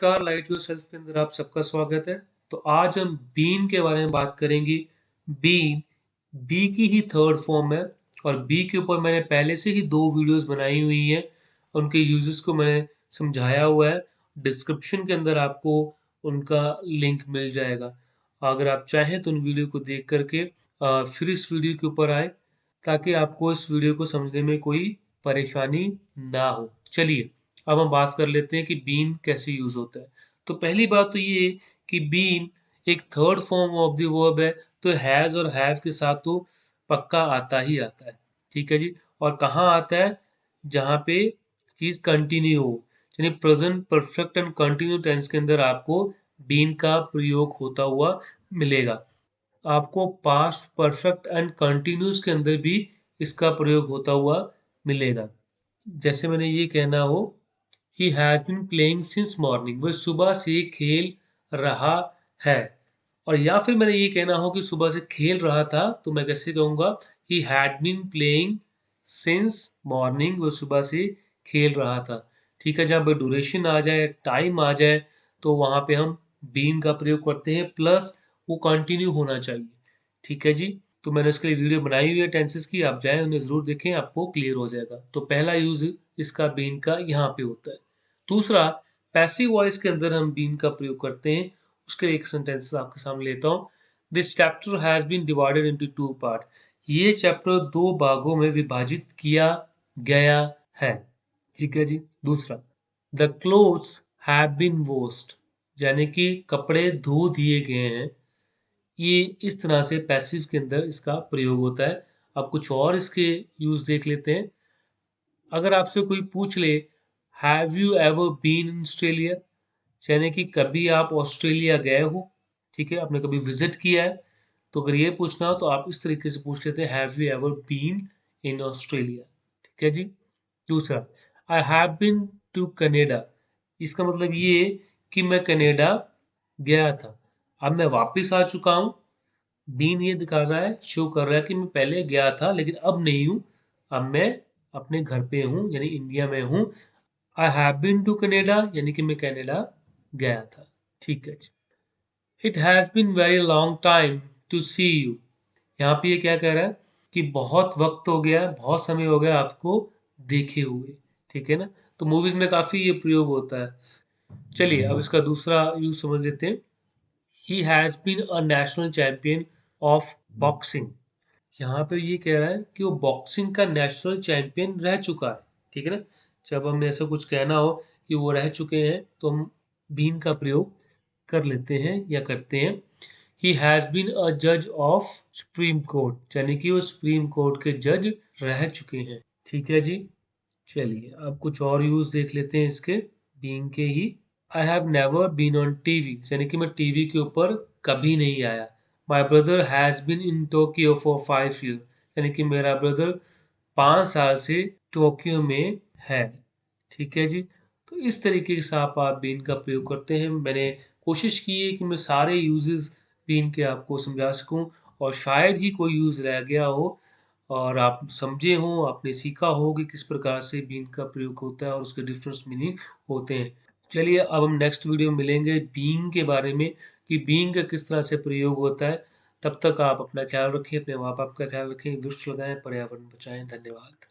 नमस्कार, light yourself के अंदर आप सबका स्वागत है। तो आज हम बीन के बारे में बात करेंगे। बीन बी की ही थर्ड फॉर्म है और बी के ऊपर मैंने पहले से ही 2 वीडियोस बनाई हुई हैं। उनके यूजेस को मैंने समझाया हुआ है। डिस्क्रिप्शन के अंदर आपको उनका लिंक मिल जाएगा। अगर आप चाहें तो उन वीडियो को देख करके फिर इस वीडियो के ऊपर आए ताकि आपको इस वीडियो को समझने में कोई परेशानी ना हो। चलिए अब हम बात कर लेते हैं कि बीन कैसे यूज होता है। तो पहली बात तो ये कि बीन एक third form of the verb है, तो हैज और हैव के साथ तो पक्का आता ही आता है। ठीक है जी। और कहाँ आता है? जहाँ पे चीज कंटिन्यू हो, यानी present perfect and continue tense के अंदर आपको बीन का प्रयोग होता हुआ मिलेगा। आपको पास्ट परफेक्ट एंड कंटिन्यूस के अंदर भी इसका प्रयोग होता हुआ मिलेगा। जैसे मैंने ये कहना हो, he has been playing since morning, वह सुबह से खेल रहा है। और या फिर मैंने ये कहना हो कि सुबह से खेल रहा था, तो मैं कैसे कहूंगा? He had been playing since morning, वह सुबह से खेल रहा था। ठीक है, जहाँ पे ड्यूरेशन आ जाए, टाइम आ जाए, तो वहां पे हम बीन का प्रयोग करते हैं, प्लस वो कंटिन्यू होना चाहिए। ठीक है जी। तो मैंने उसके लिए वीडियो बनाई हुई है टेंसेस की, आप जाएं उन्हें जरूर देखें, आपको क्लियर हो जाएगा। तो पहला यूज इसका बीन का यहाँ पे होता है। दूसरा, पैसिव वॉइस के अंदर हम बीन का प्रयोग करते हैं। उसके लिए एक सेंटेंस आपके सामने लेता हूँ। This chapter has been divided into 2 part. ये चैप्टर 2 भागों में विभाजित किया गया है। ठीक है जी। दूसरा, the clothes have been washed, यानी कि कपड़े धो दिए गए हैं। ये इस तरह से पैसिव के अंदर इसका प्रयोग होता है। अब कुछ और इसके यूज देख लेते हैं। अगर आपसे कोई पूछ ले, have you ever been in Australia, यानी कि कभी आप ऑस्ट्रेलिया गए हो, ठीक है, आपने कभी विजिट किया है, तो अगर ये पूछना हो तो आप इस तरीके से पूछ लेते हैं, have you ever been in Australia. ठीक है जी। दूसरा, I have been to Canada, इसका मतलब ये कि मैं कनेडा गया था, अब मैं वापस आ चुका हूँ। बीन ये दिखा रहा है, शो कर रहा है कि मैं पहले गया था लेकिन अब नहीं हूँ, अब मैं अपने घर पे हूँ, यानी इंडिया में हूँ। I have been to Canada, यानी कि मैं कनाडा गया था। ठीक है जी। It has been very long time to see you, यहाँ पे ये क्या कह रहा है कि बहुत वक्त हो गया, बहुत समय हो गया आपको देखे हुए। ठीक है ना। तो मूवीज में काफी ये प्रयोग होता है। चलिए अब इसका दूसरा यूज समझ लेते हैं। He has been a national champion of boxing, यहाँ पे ये कह रहा है कि वो बॉक्सिंग का नेशनल चैंपियन रह चुका है। ठीक है ना। जब हमें ऐसा कुछ कहना हो कि वो रह चुके हैं, तो हम बीन का प्रयोग कर लेते हैं या करते हैं। ही हैज बीन अ जज ऑफ सुप्रीम कोर्ट, यानी कि वो सुप्रीम कोर्ट के जज रह चुके हैं। ठीक है जी। चलिए अब कुछ और यूज देख लेते हैं इसके बीन के ही। I have never been on TV, यानी कि मैं टीवी के ऊपर कभी नहीं आया। My brother has been in Tokyo for 5 year, यानी कि मेरा ब्रदर 5 साल से टोक्यो में है। ठीक है जी। तो इस तरीके से आप बीन का प्रयोग करते हैं। मैंने कोशिश की है कि मैं सारे यूजेस बीन के आपको समझा सकूं, और शायद ही कोई यूज रह गया हो और आप समझे हों, आपने सीखा हो कि किस प्रकार से बीन का प्रयोग होता है और उसके डिफरेंस मीनिंग होते हैं। चलिए अब हम नेक्स्ट वीडियो में मिलेंगे बीइंग के बारे में, कि बीइंग का किस तरह से प्रयोग होता है। तब तक आप अपना ख्याल रखें, अपने माँ बाप का ख्याल रखें, वृक्ष लगाएं, पर्यावरण बचाएं। धन्यवाद।